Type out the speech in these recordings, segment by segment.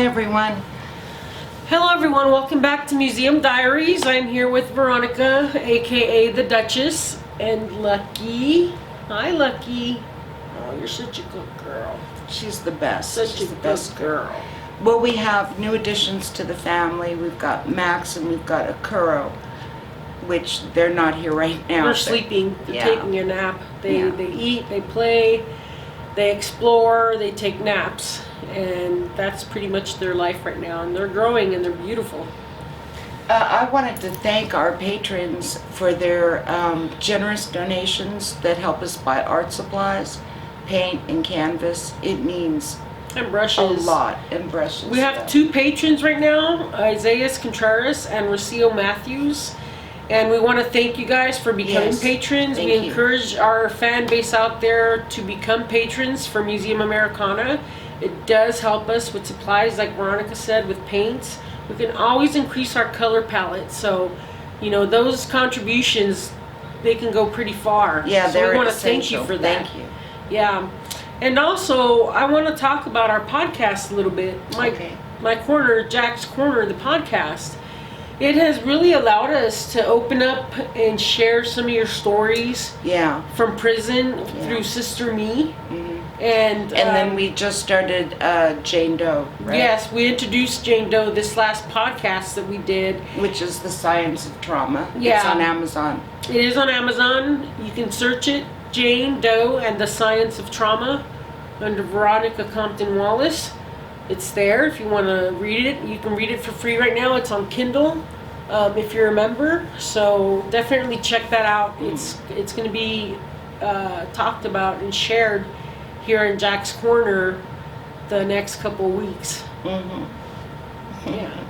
everyone. Hello everyone, welcome back to Museum Diaries. I'm here with Veronica, aka the Duchess, and Lucky. Hi Lucky. Oh, you're such a good girl. She's the best. She's the best girl. Well, we have new additions to the family. We've got Max and we've got Akuro, which they're not here right now. They're sleeping. They're taking a nap. They eat, they play, they explore, they take naps. And that's pretty much their life right now. And they're growing and they're beautiful. I wanted to thank our patrons for their generous donations that help us buy art supplies, paint, and canvas. It means and brushes. A lot. And brushes. We have two patrons right now, Isaiah Contreras and Rocio Matthews. And we want to thank you guys for becoming patrons. We encourage our fan base out there to become patrons for Museum Americana. It does help us with supplies, like Veronica said, with paints. We can always increase our color palette. So, you know, those contributions, they can go pretty far. Yeah, so we want to thank you for that. Thank you. Yeah. And also, I want to talk about our podcast a little bit. My corner, Jack's Corner, the podcast. It has really allowed us to open up and share some of your stories. Yeah. From prison through Sister Me. Mm-hmm. And then we just started Jane Doe, right? Yes, we introduced Jane Doe this last podcast that we did. Which is The Science of Trauma. Yeah. It's on Amazon. It is on Amazon. You can search it, Jane Doe and the Science of Trauma, under Veronica Compton Wallace. It's there if you want to read it. You can read it for free right now. It's on Kindle if you're a member. So definitely check that out. It's going to be talked about and shared here in Jack's Corner the next couple weeks. Mm-hmm. Yeah.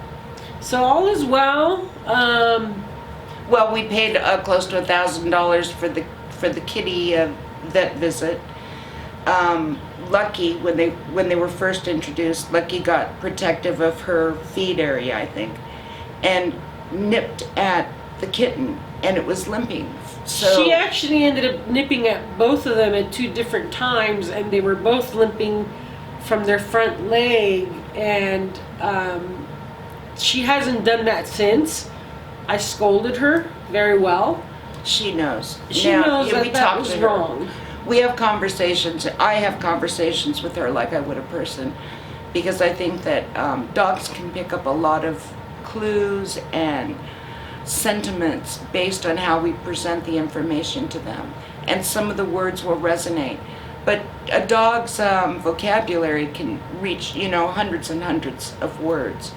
So all is well. Well, we paid close to $1,000 for the kitty vet visit. Lucky, when they were first introduced, Lucky got protective of her feed area, I think, and nipped at the kitten, and it was limping. So she actually ended up nipping at both of them at two different times, and they were both limping from their front leg, and she hasn't done that since. I scolded her very well. She knows. She knows that was wrong. We have conversations. I have conversations with her like I would a person, because I think that dogs can pick up a lot of clues and sentiments based on how we present the information to them, and some of the words will resonate. But a dog's vocabulary can reach, hundreds and hundreds of words.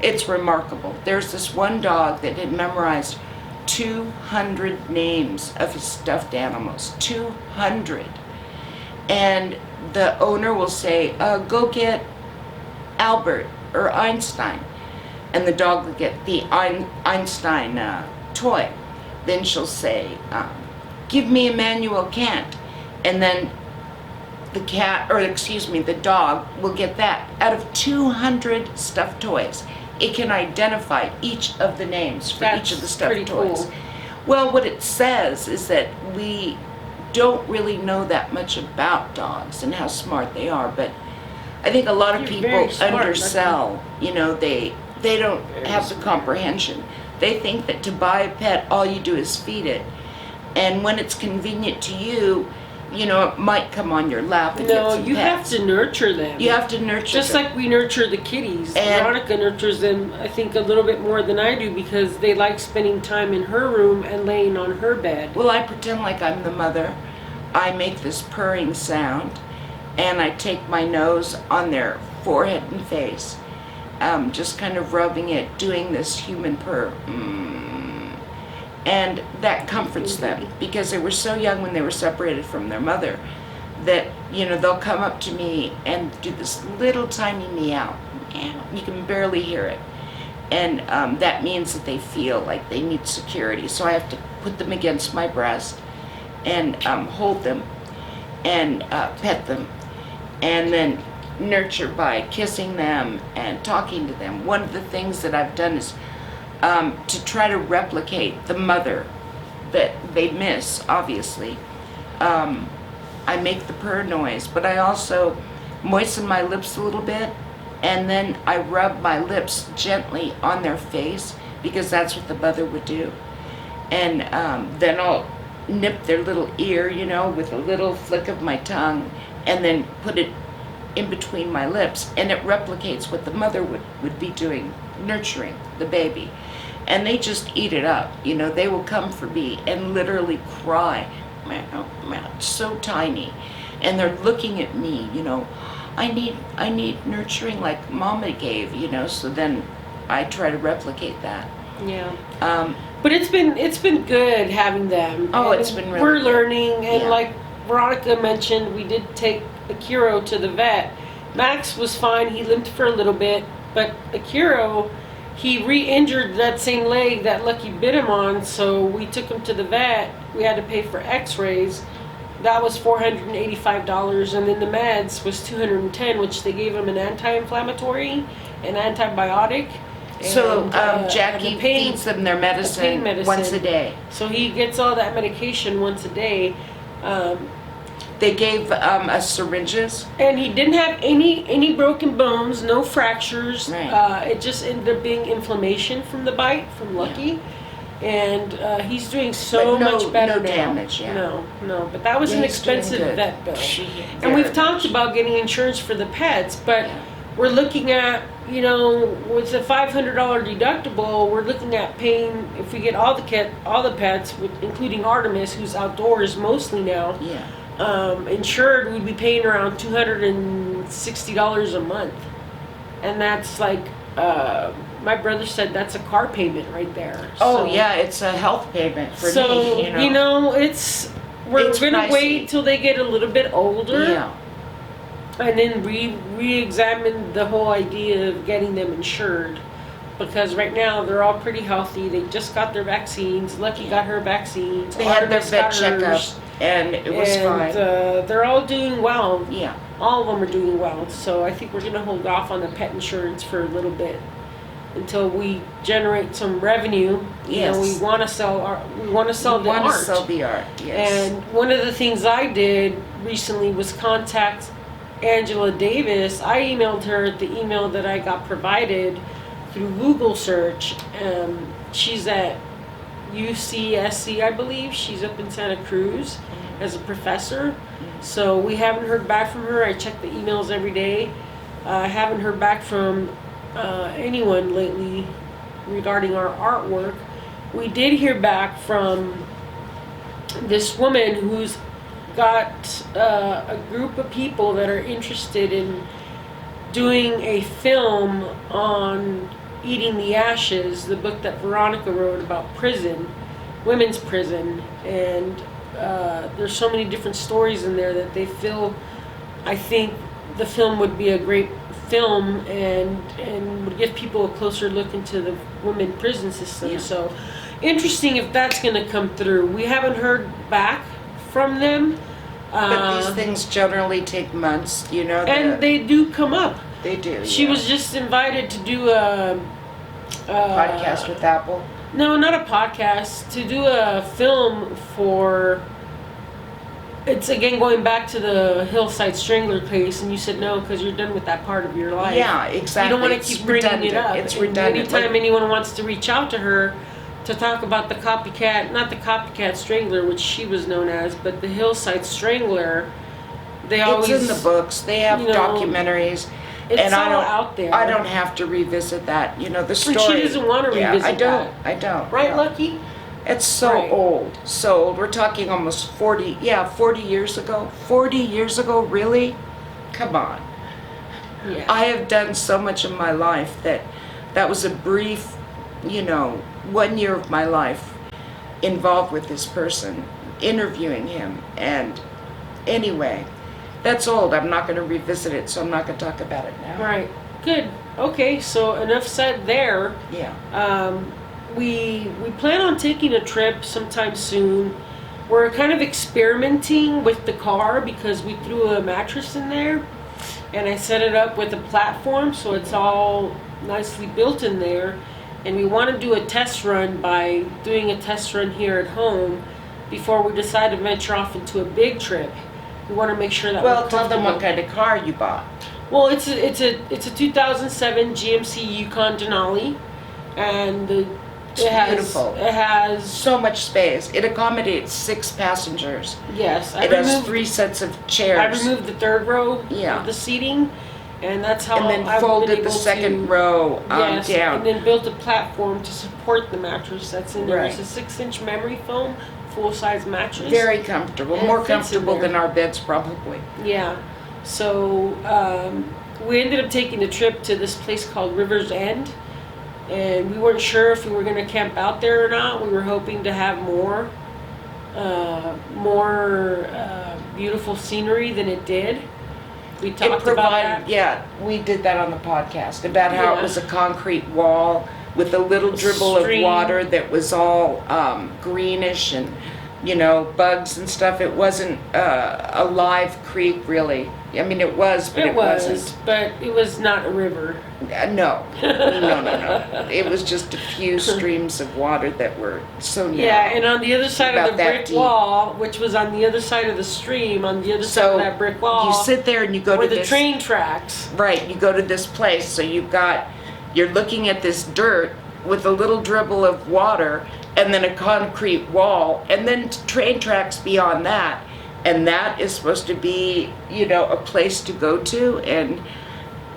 It's remarkable. There's this one dog that had memorized 200 names of his stuffed animals. 200. And the owner will say, go get Albert or Einstein. And the dog will get the Einstein toy. Then she'll say, give me Immanuel Kant. And then the dog will get that. Out of 200 stuffed toys, it can identify each of the names for each of the stuffed toys. Cool. Well, what it says is that we don't really know that much about dogs and how smart they are, but I think a lot of people undersell. They don't have the comprehension. They think that to buy a pet, all you do is feed it. And when it's convenient to you, it might come on your lap and get some pets. No, you have to nurture them. You have to nurture them. Just like we nurture the kitties. And Veronica nurtures them, I think, a little bit more than I do, because they like spending time in her room and laying on her bed. Well, I pretend like I'm the mother. I make this purring sound, and I take my nose on their forehead and face, just kind of rubbing it, doing this human purr. And that comforts them, because they were so young when they were separated from their mother that, they'll come up to me and do this little tiny meow. You can barely hear it. And that means that they feel like they need security. So I have to put them against my breast and hold them and pet them, and then nurture by kissing them and talking to them. One of the things that I've done is to try to replicate the mother that they miss, obviously. I make the purr noise, but I also moisten my lips a little bit and then I rub my lips gently on their face, because that's what the mother would do. And then I'll nip their little ear, with a little flick of my tongue, and then put it in between my lips, and it replicates what the mother would be doing, nurturing the baby. And they just eat it up, they will come for me and literally cry, meow, meow, so tiny. And they're looking at me, I need nurturing like mama gave, so then I try to replicate that. Yeah. But it's been good having them. Oh, and it's been really we're good. learning, and Yeah. like Veronica mentioned, we did take Akiro to the vet. Max was fine, he limped for a little bit, but Akiro, he re-injured that same leg that Lucky bit him on, so we took him to the vet. We had to pay for x-rays. That was $485, and then the meds was $210, which they gave him an anti-inflammatory, an antibiotic. So and Jackie a pain- feeds them their pain medicine medicine. once a day. So he gets all that medication once a day. They gave us syringes. And he didn't have any broken bones, no fractures. Right. It just ended up being inflammation from the bite from Lucky. And he's doing so But no- much better no now. damage, yeah. No. But that was Yeah, an he's doing expensive good. vet bill. Very And we've talked much. about getting insurance for the pets, but Yeah. we're looking at, with a $500 deductible, we're looking at paying, if we get all the pets, including Artemis, who's outdoors mostly now, Yeah. insured, we'd be paying around $260 a month. And that's like, my brother said that's a car payment right there. Oh So- yeah, it's a health payment for So, me. we're It's gonna pricey. wait till they get a little bit older. Yeah. And then re-examine the whole idea of getting them insured, because right now they're all pretty healthy. They just got their vaccines. Lucky got her vaccines. They had their Artemis vet got checkup, hers. and it was And fine. they're all doing well. Yeah. All of them are doing well. So I think we're gonna hold off on the pet insurance for a little bit until we generate some revenue. Yes. We want to sell the Want to art. sell the art? Yes. And one of the things I did recently was contact Angela Davis. I emailed her the email that I got provided through Google search. She's at UCSC, I believe. She's up in Santa Cruz as a professor. So we haven't heard back from her. I check the emails every day. I haven't heard back from anyone lately regarding our artwork. We did hear back from this woman who's got a group of people that are interested in doing a film on Eating the Ashes, the book that Veronica wrote about prison, women's prison, and there's so many different stories in there that they feel, I think the film would be a great film and would give people a closer look into the women prison system. Yeah. So interesting if that's going to come through. We haven't heard back from them. But these things generally take months, And they do come up. they do. She yeah. was just invited to do a podcast with Apple. No, not a podcast. To do a film for. It's again going back to the Hillside Strangler case, and you said no because you're done with that part of your life. Yeah, exactly. You don't want to It's keep bringing it redundant. up. It's And redundant. Anytime anyone wants to reach out to her to talk about the copycat, not the copycat strangler, which she was known as, but the Hillside Strangler, they always. It's in the books. They have documentaries. It's and all I don't, out there. I don't have to revisit that. The story. But she doesn't want to revisit I don't. that. I don't. Right, no. Lucky? It's so Right. old. So old. We're talking almost 40. Yeah, 40 years ago. 40 years ago, really? Come on. Yeah. I have done so much in my life that was a brief, 1 year of my life involved with this person, interviewing him. And anyway, that's old. I'm not going to revisit it, so I'm not going to talk about it now. Right. Good. Okay, so enough said there. Yeah. We plan on taking a trip sometime soon. We're kind of experimenting with the car because we threw a mattress in there and I set it up with a platform so it's all nicely built in there. And we want to do a test run by doing a test run here at home before we decide to venture off into a big trip. We want to make sure that Well, we're tell them what comfortable. kind of car you bought. Well, it's a 2007 GMC Yukon Denali, and Beautiful. It has So much space. It accommodates 6 passengers. yes. It has 3 sets of chairs. I removed the third row Yeah. of the seating, and that's how and then I've been folded able the second to, row yes, down. and then built a platform to support the mattress that's in there. Right. It's a 6-inch memory foam, full-size mattress. Very comfortable. And it More fits in comfortable there. than our beds, probably. Yeah. So we ended up taking a trip to this place called River's End, and we weren't sure if we were going to camp out there or not. We were hoping to have more beautiful scenery than it did. We talked It about provided, that. yeah, we did that on the podcast about how Yeah. it was a concrete wall with a little dribble of Stream. water that was all greenish and, bugs and stuff. It wasn't a live creek, really. I mean, it was, but it wasn't. but it was not a river. No. It was just a few streams of water that were so narrow. Yeah, and on the other side of About the that brick deep. wall, which was on the other side of the stream, on the other side So of that brick wall, you sit there and you go were to the this train tracks. Right, you go to this place, so you're looking at this dirt with a little dribble of water and then a concrete wall and then train tracks beyond that. And that is supposed to be, a place to go to and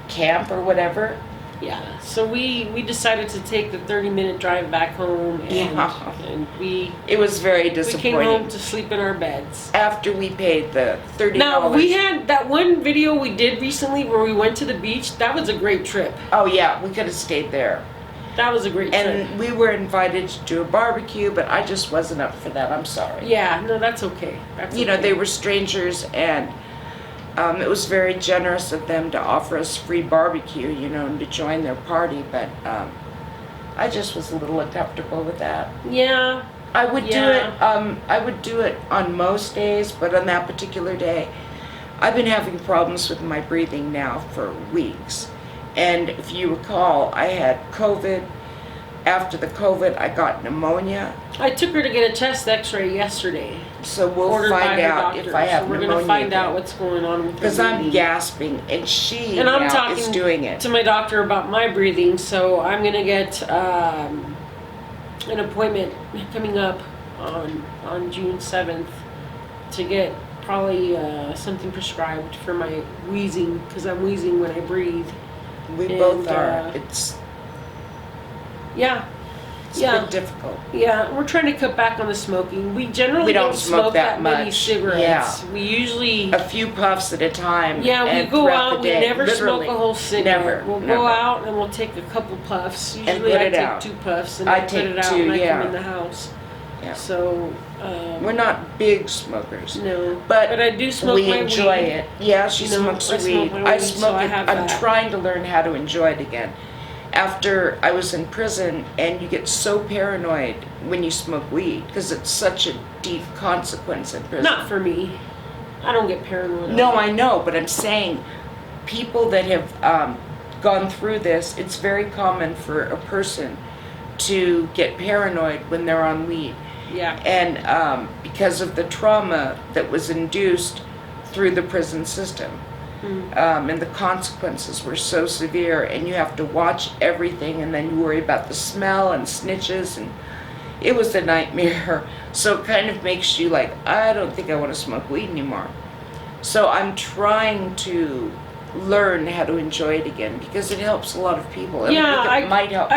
camp or whatever. Yeah, so we decided to take the 30-minute drive back home, and It was very we came disappointing. home to sleep in our beds. After we paid the $30. Now, we had that one video we did recently where we went to the beach. That was a great trip. Oh yeah, we could have stayed there. That was a great trip. And we were invited to do a barbecue, but I just wasn't up for that. I'm sorry. Yeah, no, that's okay. That's okay. They were strangers, and it was very generous of them to offer us free barbecue, and to join their party, but I just was a little uncomfortable with that. Yeah. I would do Yeah. it, I would do it on most days, but on that particular day, I've been having problems with my breathing now for weeks. And if you recall, I had COVID. After the COVID, I got pneumonia. I took her to get a chest x-ray yesterday. So we'll Ordered by find her out doctor. if I have So we're pneumonia. going to find out what's going on with her Because I'm breathing. gasping, and she And I'm now talking is doing it. to my doctor about my breathing, so I'm going to get an appointment coming up on June 7th to get probably something prescribed for my wheezing, because I'm wheezing when I breathe. We And, both are. It's Yeah. been difficult. Yeah, we're trying to cut back on the smoking. We generally We don't don't smoke smoke that many much. cigarettes. We usually A few puffs at a time. we and go throughout out, the we day. never Literally. smoke a whole cigarette. Never, We'll never. go out and we'll take a couple puffs. Usually put I it take out. 2 puffs and I I put take it out 2, when I yeah. come in the house. Yeah. So We're not big smokers. no, But I do smoke we my enjoy weed. it. Yeah, she You know, smokes I the smoke weed. my I weed, smoke so I it. have I'm that. trying to learn how to enjoy it again. After I was in prison, and you get so paranoid when you smoke weed because it's such a deep consequence in prison. Not for me. I don't get paranoid. No, I know, but I'm saying people that have gone through this, it's very common for a person to get paranoid when they're on weed. Yeah. And because of the trauma that was induced through the prison system. And the consequences were so severe, and you have to watch everything, and then you worry about the smell and snitches, and it was a nightmare. So it kind of makes you like, I don't think I want to smoke weed anymore. So I'm trying to learn how to enjoy it again, because it helps a lot of people. And Yeah, I think it might help me.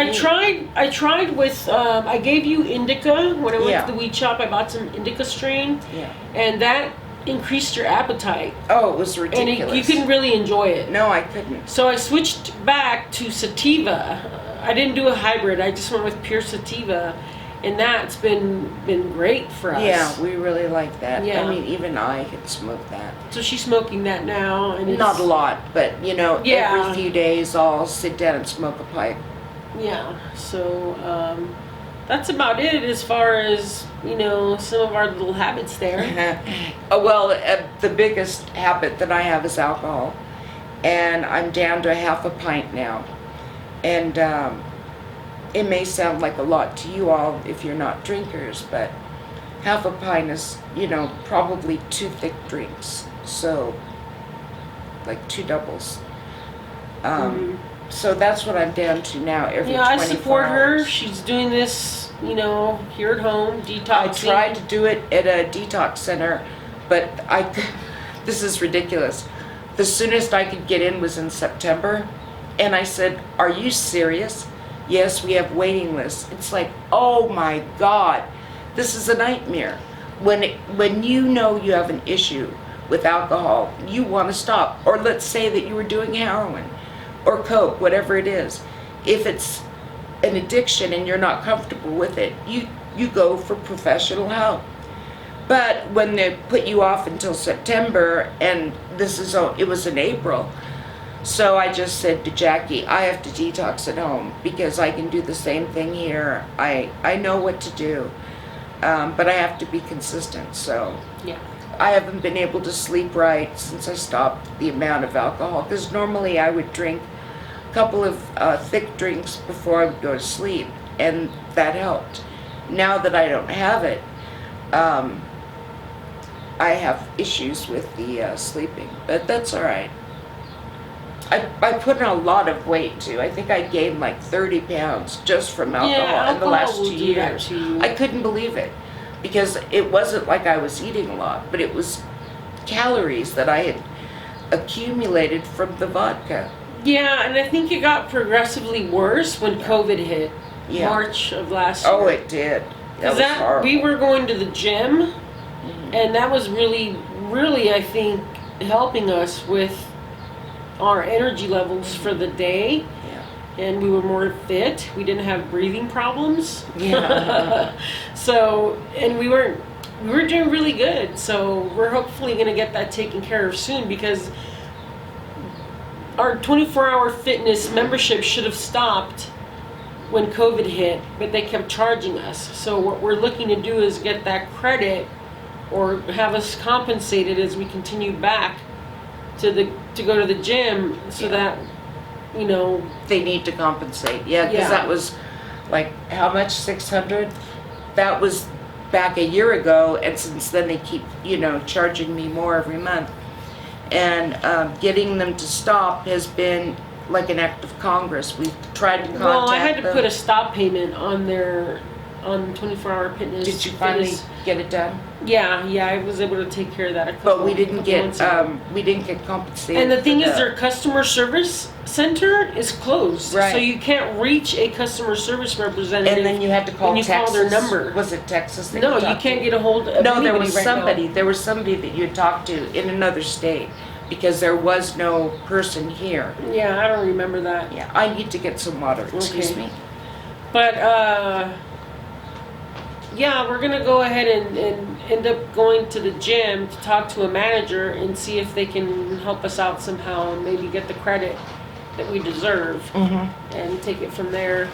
I tried with, I gave you indica when I went Yeah. to the weed shop. I bought some indica strain, Yeah. and that increased your appetite, Oh, it was and ridiculous. you couldn't really enjoy it. No, I couldn't. So I switched back to sativa. I didn't do a hybrid. I just went with pure sativa, and that's been great for us. Yeah, we really like that. Yeah. I mean, even I could smoke that. So she's smoking that now, and it's, Not a lot, but Yeah. every few days I'll sit down and smoke a pipe. Yeah. So that's about it as far as some of our little habits there. The biggest habit that I have is alcohol, and I'm down to a half a pint now. And it may sound like a lot to you all if you're not drinkers, but half a pint is, probably 2 thick drinks. So, like 2 doubles. So that's what I'm down to now, every 24 Yeah, I support her. hours. She's doing this, here at home, I detoxing. tried to do it at a detox center, but this is ridiculous. The soonest I could get in was in September, and I said, "Are you serious?" "Yes, we have waiting lists." It's like, oh my God, this is a nightmare. When you know you have an issue with alcohol, you want to stop. Or let's say that you were doing heroin or coke, whatever it is. If it's an addiction and you're not comfortable with it, you go for professional help. But when they put you off until September, and it was in April, so I just said to Jackie, I have to detox at home because I can do the same thing here. I know what to do, but I have to be consistent. So Yeah. I haven't been able to sleep right since I stopped the amount of alcohol, because normally I would drink a couple of thick drinks before I would go to sleep, and that helped. Now that I don't have it, I have issues with the sleeping, but that's all right. I put on a lot of weight too. I think I gained like 30 pounds just from alcohol in the last 2 years. I couldn't believe it, because it wasn't like I was eating a lot, but it was calories that I had accumulated from the vodka. Yeah, and I think it got progressively worse when COVID hit. Yeah. March of last year. Oh, it did. That was horrible. We were going to the gym, and that was really, really, I think, helping us with our energy levels for the day. Yeah. And we were more fit. We didn't have breathing problems. Yeah. So, and we were doing really good. So we're hopefully going to get that taken care of soon, because our 24-hour fitness membership should have stopped when COVID hit, but they kept charging us. So what we're looking to do is get that credit, or have us compensated as we continue back to go to the gym, so that They need to compensate. Yeah, because Yeah. that was like, how much? 600? That was back a year ago, and since then they keep, charging me more every month. And getting them to stop has been like an act of Congress. We've tried to contact them. Well, I had to put a stop payment on 24-hour fitness. Did you finally get it done? Yeah, I was able to take care of that a couple. But we didn't months ago. get compensated. And the thing for is, their customer service center is closed, Right. so you can't reach a customer service representative. And then you had to call when you Texas. call their number. Was it Texas? that No, you talked can't to? get a hold of No, anybody there was right somebody. now. There was somebody that you had talked to in another state, because there was no person here. Yeah, I don't remember that. Yeah, I need to get some water. Excuse Okay. me. But yeah, we're gonna go ahead and end up going to the gym to talk to a manager and see if they can help us out somehow, and maybe get the credit that we deserve, and take it from there.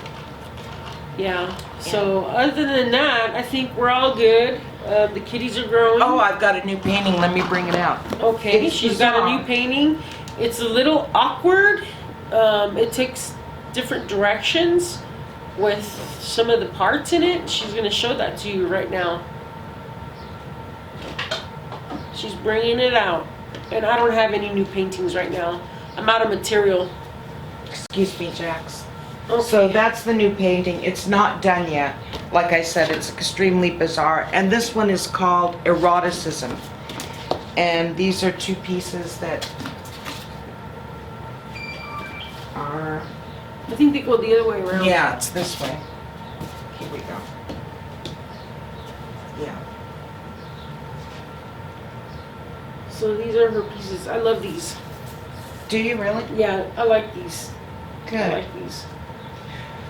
Yeah. So other than that, I think we're all good. The kitties are growing. Oh, I've got a new painting. Let me bring it out. Okay, It's she's got a bizarre. new painting. It's a little awkward. It takes different directions with some of the parts in it. She's going to show that to you right now. She's bringing it out. And I don't have any new paintings right now. I'm out of material. Excuse me, Jax. Okay. So that's the new painting. It's not done yet. Like I said, it's extremely bizarre. And this one is called Eroticism. And these are two pieces that are... I think they go the other way around. Yeah, it's this way. Here we go. Yeah. So these are her pieces. I love these. Do you really? Yeah, I like these. I Good. like these.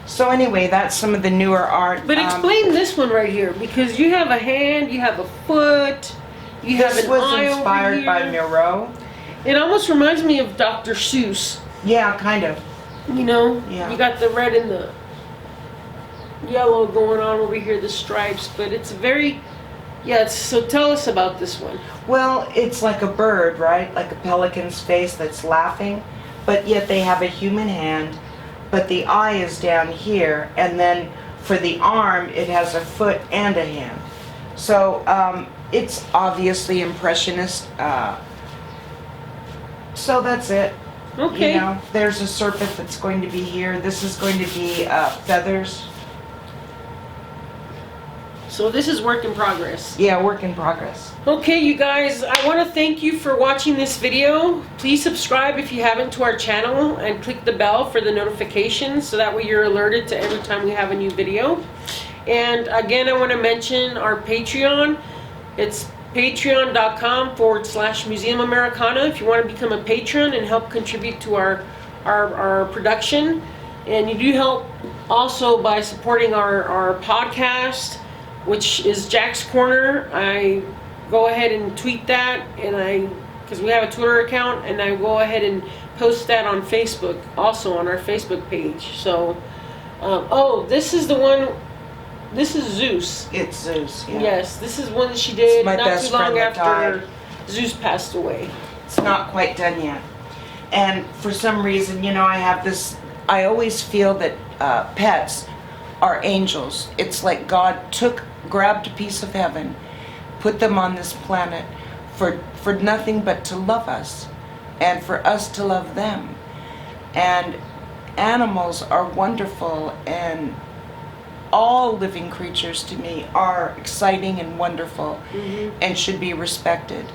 So anyway, that's some of the newer art. But explain this one right here, because you have a hand, you have a foot, you have This an was eye over inspired by here. Miro. It almost reminds me of Dr. Seuss. Yeah, kind of. Yeah. You got the red and the yellow going on over here, the stripes, but it's very, so tell us about this one. Well, it's like a bird, right? Like a pelican's face that's laughing, but yet they have a human hand, but the eye is down here, and then for the arm, it has a foot and a hand. So it's obviously Impressionist. So that's it. Okay. You know, there's a serpent that's going to be here. This is going to be feathers. So this is work in progress. Yeah, work in progress. Okay, you guys, I want to thank you for watching this video. Please subscribe if you haven't to our channel and click the bell for the notifications so that way you're alerted to every time we have a new video. And again, I want to mention our Patreon. It's patreon.com/Museum Americana if you want to become a patron and help contribute to our production. And you do help also by supporting our podcast, which is Jack's Corner. I go ahead and tweet that, and because we have a Twitter account, and I go ahead and post that on Facebook, also on our Facebook page. So, oh, this is the one. This is Zeus. It's Zeus. Yeah. Yes, this is one that she did my not best too long friend that after died. Zeus passed away. It's not quite done yet. And for some reason, you know, I have this, I always feel that pets are angels. It's like God grabbed a piece of heaven, put them on this planet for nothing but to love us and for us to love them. And animals are wonderful, and all living creatures to me are exciting and wonderful and should be respected,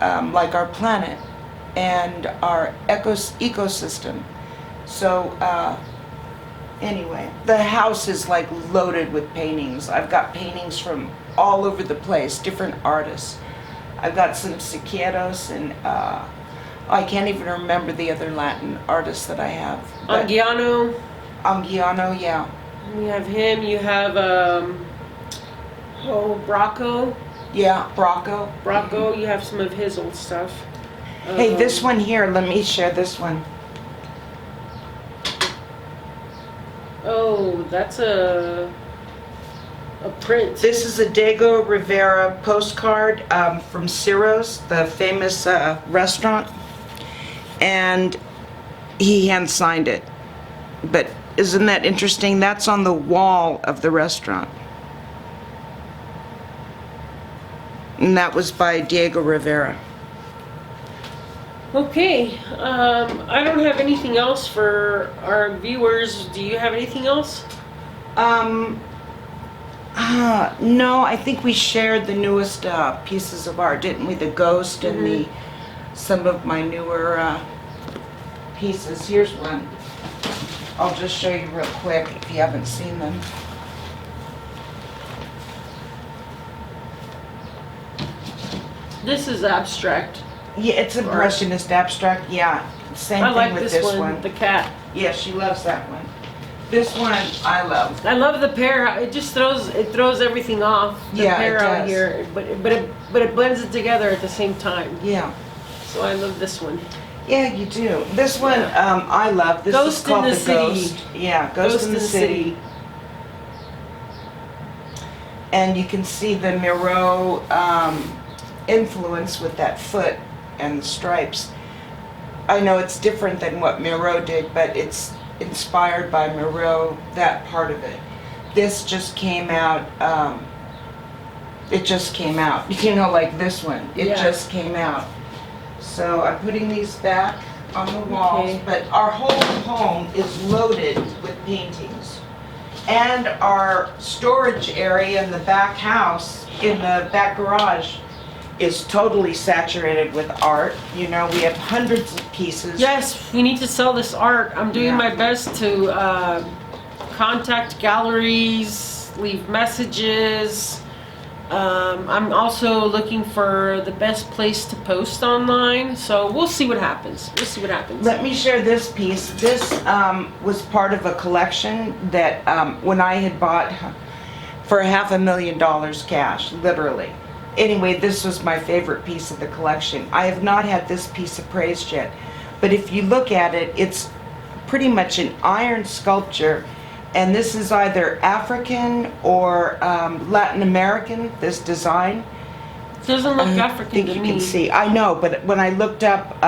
like our planet and our ecosystem. So anyway, the house is like loaded with paintings. I've got paintings from all over the place, different artists. I've got some Siqueiros, and I can't even remember the other Latin artists that I have. Anguiano. Anguiano, yeah. You have him. You have Bracco. Yeah, Bracco. Bracco. You have some of his old stuff. Hey, this one here, let me share this one. Oh, that's a print. This is a Diego Rivera postcard from Ciro's, the famous restaurant. And he hand signed it. But isn't that interesting? That's on the wall of the restaurant. And that was by Diego Rivera. Okay, I don't have anything else for our viewers. Do you have anything else? No, I think we shared the newest pieces of art, didn't we? The ghost and some of my newer pieces. Here's one. I'll just show you real quick if you haven't seen them. This is abstract. Yeah, it's Impressionist Abstract, yeah. Same I thing like with this one. one, the cat. Yeah, she loves that one. This one I love. I love the pear. It just throws everything off. The Yeah, pear it out does. here, but it blends it together at the same time. Yeah. So I love this one. Yeah, you do. This one I love. This Ghost is called in the The City. Ghost. Yeah, Ghost in the City. And you can see the Miro influence with that foot and the stripes. I know it's different than what Miro did, but it's inspired by Miro, that part of it. This just came out, it just came out. You know, like this one. It just came out. So I'm putting these back on the walls, but our whole home is loaded with paintings. And our storage area in the back house, in the back garage, is totally saturated with art. You know, we have hundreds of pieces. Yes, we need to sell this art. I'm doing my best to contact galleries, leave messages. I'm also looking for the best place to post online. So we'll see what happens. We'll see what happens. Let me share this piece. This was part of a collection that when I had bought for $500,000 cash, literally. Anyway, this was my favorite piece of the collection. I have not had this piece appraised yet, but if you look at it, it's pretty much an iron sculpture, and this is either African or Latin American, this design. It doesn't look African I think to you me. can see. I know, but when I looked up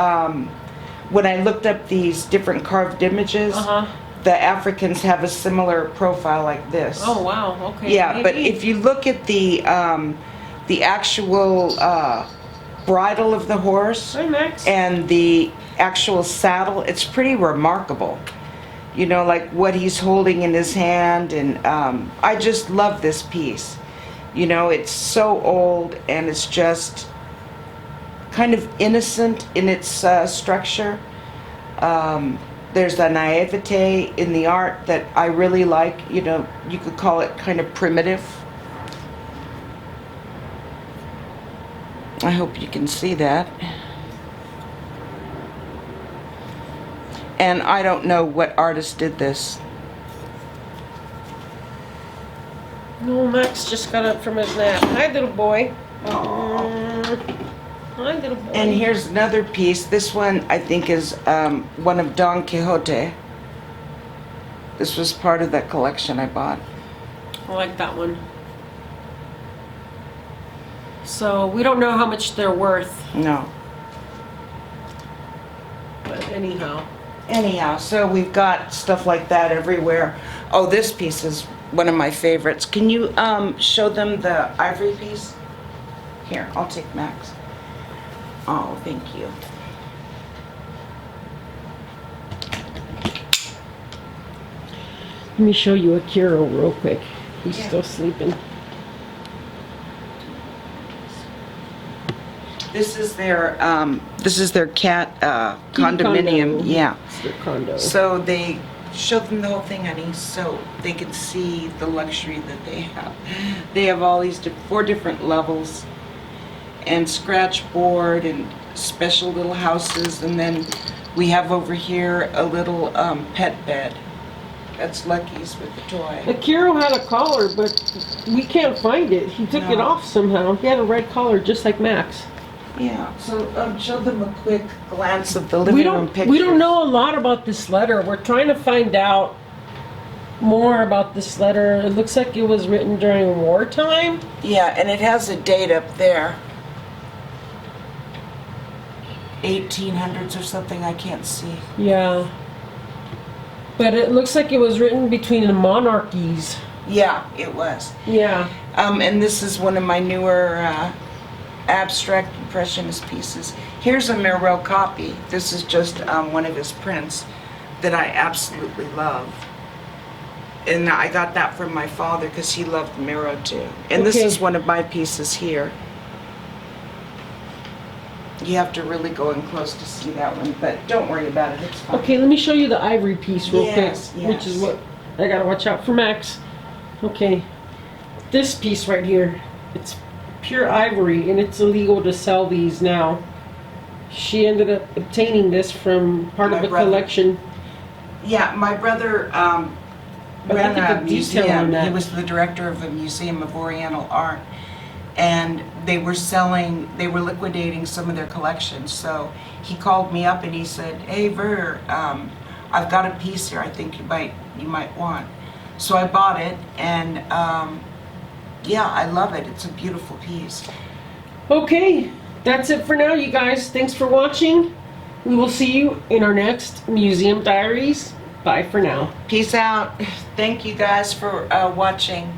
these different carved images, the Africans have a similar profile like this. Oh wow, okay. Yeah, Maybe. but if you look at the actual bridle of the horse Hi, Max. and the actual saddle, it's pretty remarkable. You know, like what he's holding in his hand, and I just love this piece. You know, it's so old and it's just kind of innocent in its structure. There's a naivete in the art that I really like. You know, you could call it kind of primitive. I hope you can see that. And I don't know what artist did this. No, Max just got up from his nap. Hi, little boy. Hi, little boy. And here's another piece. This one I think is one of Don Quixote. This was part of that collection I bought. I like that one. So we don't know how much they're worth, No. but anyhow. Anyhow, so we've got stuff like that everywhere. Oh, this piece is one of my favorites. Can you show them the Ivory Piece? Here, I'll take Max. Oh, thank you. Let me show you Akira real quick. He's Yeah. still sleeping. This is their cat condominium. Condo. Yeah. It's their condo. So they show them the whole thing, honey, so they can see the luxury that they have. They have all these 4 different levels, and scratch board and special little houses, and then we have over here a little pet bed. That's Lucky's with the toy. Akira had a collar, but we can't find it. He took it No. off somehow. He had a red collar just like Max. Yeah. So show them a quick glance of the living room pictures. We don't know a lot about this letter. We're trying to find out more about this letter. It looks like it was written during wartime. Yeah, and it has a date up there. 1800s or something, I can't see. Yeah. But it looks like it was written between the monarchies. Yeah, it was. Yeah. And this is one of my newer abstract impressionist pieces. Here's a Miro copy. This is just one of his prints that I absolutely love. And I got that from my father because he loved Miro too. And this Okay. is one of my pieces here. You have to really go in close to see that one, but don't worry about it, it's fine. Okay, let me show you the Ivory Piece real Yes, quick, which is yes. what I gotta watch out for Max. Okay, this piece right here, it's pure ivory and it's illegal to sell these now. She ended up obtaining this from part of My the brother. collection. Yeah, my brother But ran look at a the detail on museum. that. He was the director of a museum of Oriental art. And they were liquidating some of their collections. So he called me up and he said, "Hey, Ver, I've got a piece here I think you might want." So I bought it, and yeah, I love it. It's a beautiful piece. Okay, that's it for now, you guys. Thanks for watching. We will see you in our next Museum Diaries. Bye for now. Peace out. Thank you guys for watching.